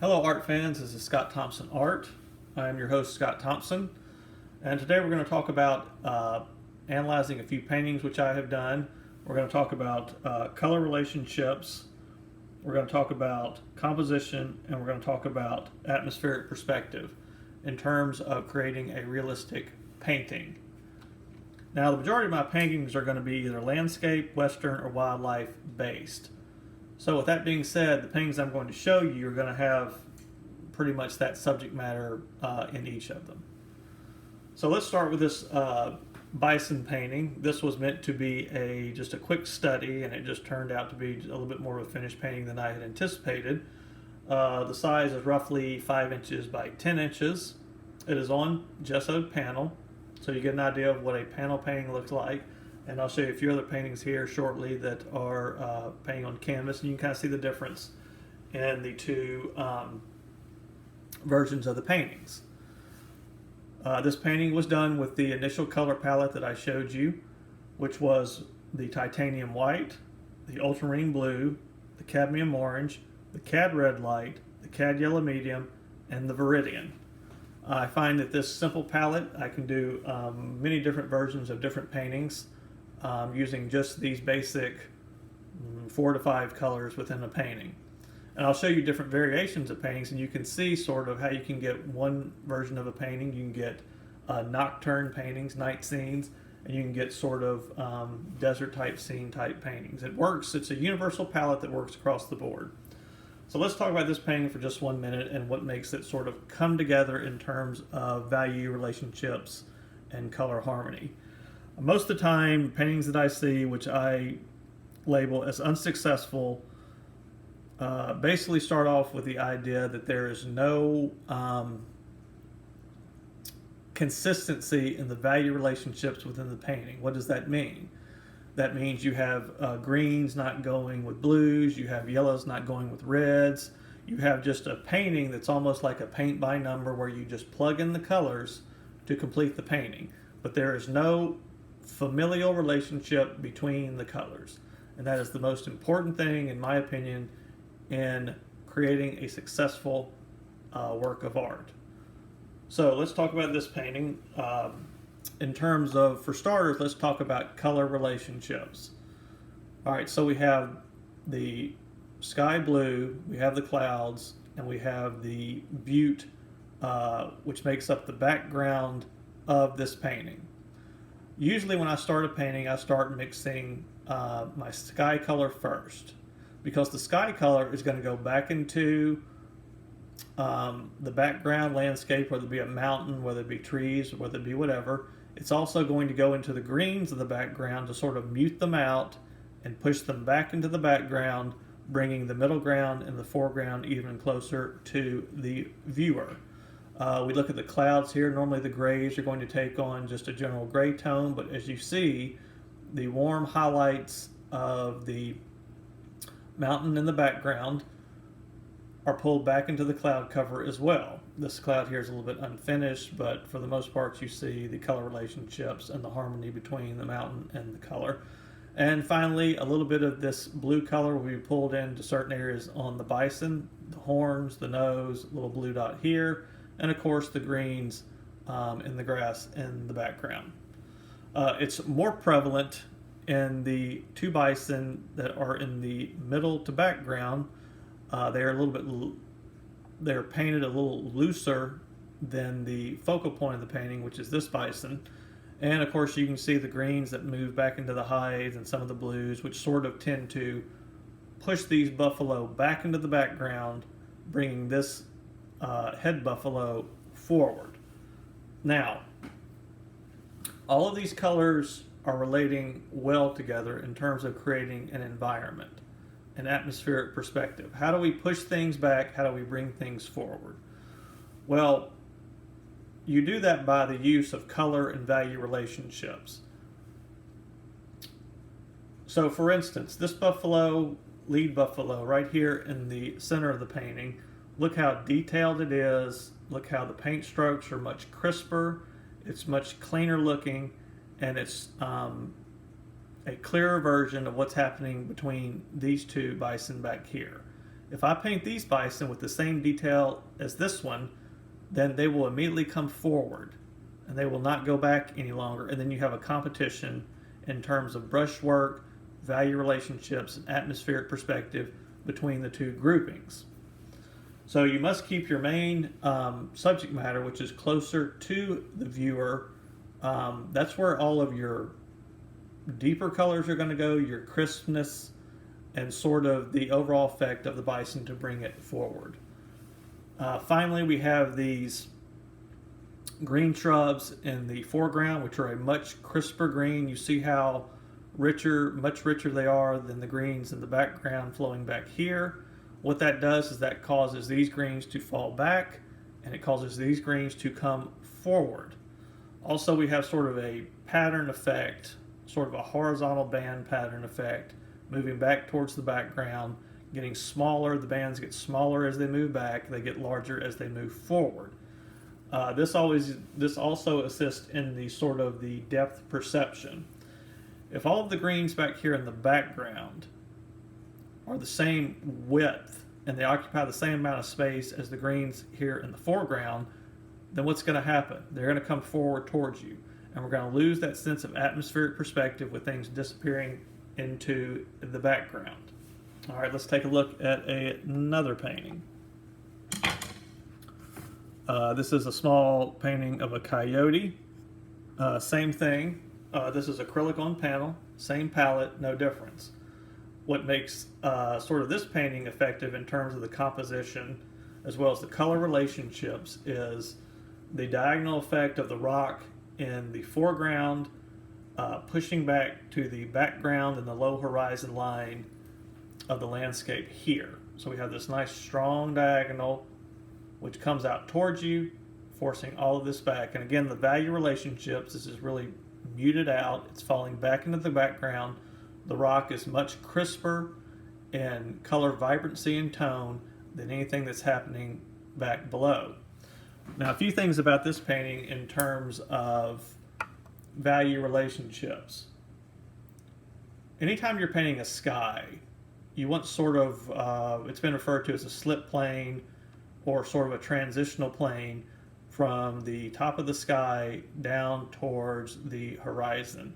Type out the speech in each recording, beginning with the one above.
Hello art fans, this is Scott Thompson Art. I am your host Scott Thompson, and today we're going to talk about analyzing a few paintings which I have done. We're going to talk about color relationships, we're going to talk about composition, and we're going to talk about atmospheric perspective in terms of creating a realistic painting. Now the majority of my paintings are going to be either landscape, western, or wildlife based. So with that being said, the paintings I'm going to show you are going to have pretty much that subject matter in each of them. So let's start with this bison painting. This was meant to be just a quick study, and it just turned out to be a little bit more of a finished painting than I had anticipated. The size is roughly 5 inches by 10 inches. It is on gessoed panel, so you get an idea of what a panel painting looks like. And I'll show you a few other paintings here shortly that are painting on canvas, and you can kind of see the difference in the two versions of the paintings. This painting was done with the initial color palette that I showed you, which was the titanium white, the ultramarine blue, the cadmium orange, the cad red light, the cad yellow medium, and the viridian. I find that this simple palette, I can do many different versions of different paintings using just these basic 4 to 5 colors within a painting. And I'll show you different variations of paintings, and you can see sort of how you can get one version of a painting. You can get nocturne paintings, night scenes, and you can get sort of desert type scene type paintings. It works, it's a universal palette that works across the board. So let's talk about this painting for just 1 minute and what makes it sort of come together in terms of value relationships and color harmony. Most of the time, paintings that I see, which I label as unsuccessful, basically start off with the idea that there is no consistency in the value relationships within the painting. What does that mean? That means you have greens not going with blues, you have yellows not going with reds, you have just a painting that's almost like a paint by number where you just plug in the colors to complete the painting. But there is no familial relationship between the colors, and that is the most important thing, in my opinion, in creating a successful work of art. So let's talk about this painting. In terms of, for starters, let's talk about color relationships. All right, so we have the sky blue, we have the clouds, and we have the butte, which makes up the background of this painting. Usually when I start a painting, I start mixing my sky color first, because the sky color is going to go back into the background landscape, whether it be a mountain, whether it be trees, whether it be whatever. It's also going to go into the greens of the background to sort of mute them out and push them back into the background, bringing the middle ground and the foreground even closer to the viewer. We look at the clouds here. Normally the grays are going to take on just a general gray tone, but as you see, the warm highlights of the mountain in the background are pulled back into the cloud cover as well. This cloud here is a little bit unfinished, but for the most part you see the color relationships and the harmony between the mountain and the color. And finally, a little bit of this blue color will be pulled into certain areas on the bison, the horns, the nose, a little blue dot here, and of course the greens in the grass in the background. It's more prevalent in the two bison that are in the middle to background. They're painted a little looser than the focal point of the painting, which is this bison. And of course you can see the greens that move back into the hides and some of the blues, which sort of tend to push these buffalo back into the background, bringing this head buffalo forward. Now, all of these colors are relating well together in terms of creating an environment, an atmospheric perspective. How do we push things back? How do we bring things forward? Well, you do that by the use of color and value relationships. So for instance, this buffalo, lead buffalo, right here in the center of the painting, look how detailed it is. Look how the paint strokes are much crisper. It's much cleaner looking, and it's a clearer version of what's happening between these two bison back here. If I paint these bison with the same detail as this one, then they will immediately come forward and they will not go back any longer. And then you have a competition in terms of brushwork, value relationships, and atmospheric perspective between the two groupings. So you must keep your main subject matter, which is closer to the viewer. That's where all of your deeper colors are going to go, your crispness, and sort of the overall effect of the bison to bring it forward. Finally, we have these green shrubs in the foreground, which are a much crisper green. You see how much richer they are than the greens in the background flowing back here. What that does is that causes these greens to fall back, and it causes these greens to come forward. Also, we have sort of a pattern effect, sort of a horizontal band pattern effect, moving back towards the background, getting smaller. The bands get smaller as they move back. They get larger as they move forward. This also assists in the sort of the depth perception. If all of the greens back here in the background are the same width and they occupy the same amount of space as the greens here in the foreground, then what's going to happen? They're going to come forward towards you, and we're going to lose that sense of atmospheric perspective with things disappearing into the background. All right, let's take a look at another painting. This is a small painting of a coyote. Same thing. This is acrylic on panel, same palette, no difference. What makes sort of this painting effective in terms of the composition as well as the color relationships is the diagonal effect of the rock in the foreground pushing back to the background and the low horizon line of the landscape here. So we have this nice strong diagonal which comes out towards you, forcing all of this back. And again, the value relationships, this is really muted out. It's falling back into the background. The rock is much crisper in color vibrancy and tone than anything that's happening back below. Now, a few things about this painting in terms of value relationships. Anytime you're painting a sky, you want sort of, it's been referred to as a slip plane or sort of a transitional plane from the top of the sky down towards the horizon.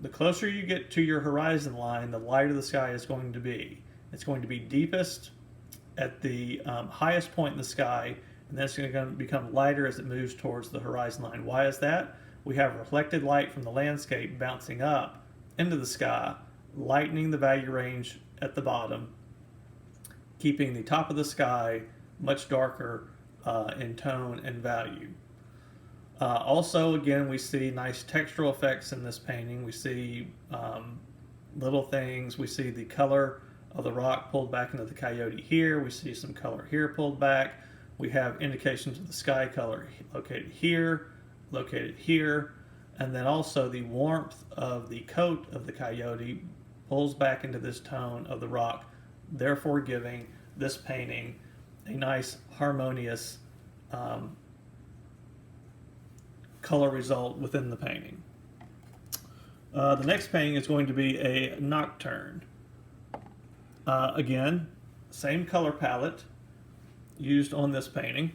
The closer you get to your horizon line, the lighter the sky is going to be. It's going to be deepest at the highest point in the sky, and then it's going to become lighter as it moves towards the horizon line. Why is that? We have reflected light from the landscape bouncing up into the sky, lightening the value range at the bottom, keeping the top of the sky much darker in tone and value. Also, again, we see nice textural effects in this painting. We see little things. We see the color of the rock pulled back into the coyote here. We see some color here pulled back. We have indications of the sky color located here, and then also the warmth of the coat of the coyote pulls back into this tone of the rock, therefore giving this painting a nice harmonious color result within the painting. The next painting is going to be a nocturne. Again, same color palette used on this painting.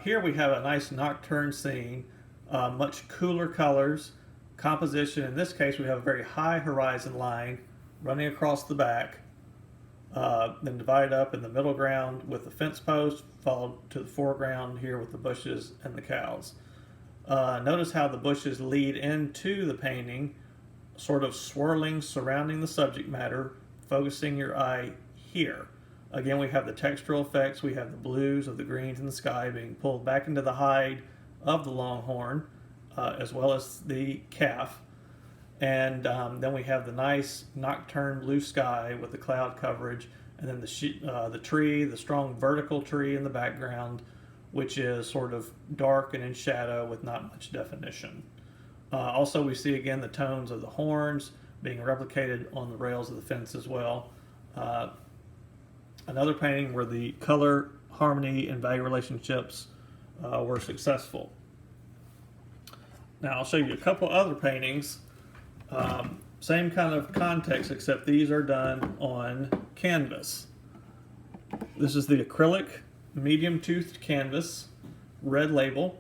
Here we have a nice nocturne scene, much cooler colors, composition. In this case, we have a very high horizon line running across the back, then divided up in the middle ground with the fence post, followed to the foreground here with the bushes and the cows. Notice how the bushes lead into the painting, sort of swirling, surrounding the subject matter, focusing your eye here. Again, we have the textural effects. We have the blues of the greens in the sky being pulled back into the hide of the longhorn, as well as the calf. And then we have the nice nocturne blue sky with the cloud coverage, and then the tree, the strong vertical tree in the background, which is sort of dark and in shadow with not much definition. Also, we see again the tones of the horns being replicated on the rails of the fence as well. Another painting where the color, harmony, and value relationships were successful. Now I'll show you a couple other paintings Same kind of context, except these are done on canvas. This is the acrylic medium toothed canvas, red label.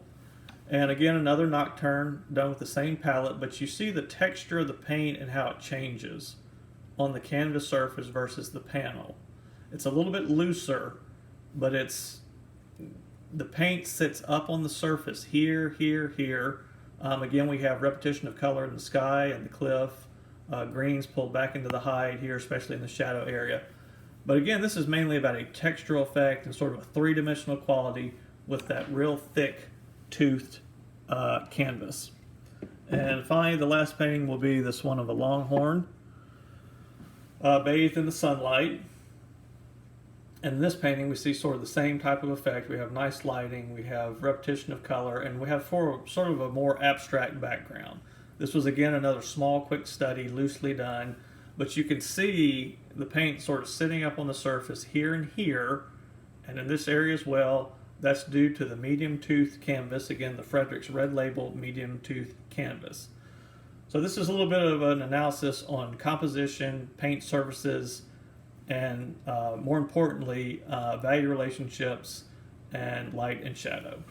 And again, another Nocturne done with the same palette, but you see the texture of the paint and how it changes on the canvas surface versus the panel. It's a little bit looser, but the paint sits up on the surface here, here, here. Again, we have repetition of color in the sky and the cliff. Greens pulled back into the hide here, especially in the shadow area. But again, this is mainly about a textural effect and sort of a three-dimensional quality with that real thick toothed canvas. And finally, the last painting will be this one of a longhorn bathed in the sunlight. And in this painting, we see sort of the same type of effect. We have nice lighting, we have repetition of color, and we have sort of a more abstract background. This was, again, another small, quick study, loosely done, but you can see the paint sort of sitting up on the surface here and here, and in this area as well. That's due to the medium tooth canvas, again, the Fredrix Red Label medium tooth canvas. So this is a little bit of an analysis on composition, paint surfaces, and more importantly, value relationships and light and shadow.